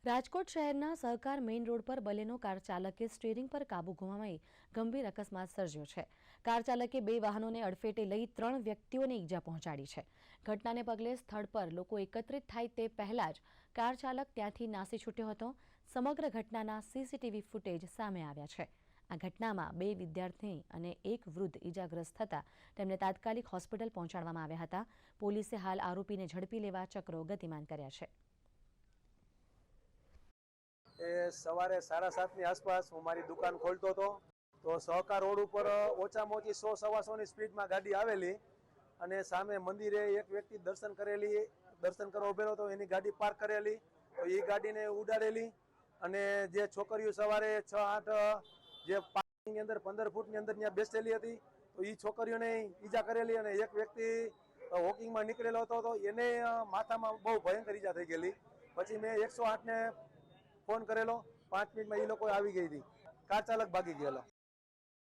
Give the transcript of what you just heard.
રાજકોટ શહેરના સહકાર main road પર બલેનો કાર ચાલકે સ્ટીયરિંગ પર કાબુ ગુમાવી ગંભીર અકસ્માત સર્જ્યો છે। કાર ચાલકે બે વાહનોને અડફેટે લઈ 3 વ્યક્તિઓને ઈજા પહોંચાડી છે। ઘટનાને પગલે સ્થળ પર લોકો એકત્રિત થાય તે પહેલા જ કાર ચાલક ત્યાંથી નાસી છૂટ્યો હતો। સમગ્ર ઘટનાના સીસીટીવી ફૂટેજ સામે આવ્યા છે। આ ઘટનામાં 2 વિદ્યાર્થી અને 1 વૃદ્ધ ઈજાગ્રસ્ત થતા તેમને તાત્કાલિક હોસ્પિટલ પહોંચાડવામાં આવ્યા હતા। પોલીસે હાલ આરોપીને ઝડપી લેવા ચક્રો ગતિમાન કર્યા છે। સવારે 7:30 ની આસપાસ હું મારી દુકાન ખોલતો હતો તો સહકાર રોડ ઉપર ઓછામાં ઓછી 100-125 ની સ્પીડમાં ગાડી આવેલી અને સામે મંદિરે એક વ્યક્તિ દર્શન કરવા ઉભેલો હતો, એની ગાડી પાર્ક કરેલી તો એ ગાડીને ઉડાડેલી અને જે છોકરીઓ સવારે 6-8 જે પાર્કિંગની અંદર 15 ફૂટની અંદર ત્યાં બેસેલી હતી તો એ છોકરીઓને ઈજા કરેલી અને એક વ્યક્તિ વોકિંગમાં નીકળેલો હતો તો એને માથામાં બહુ ભયંકર ઈજા થઈ ગયેલી। પછી મેં 108 ને ફોન કરેલો, 5 મિનિટમાં એ લોકો આવી ગઈ હતી, કાર ચાલક ભાગી ગયેલો।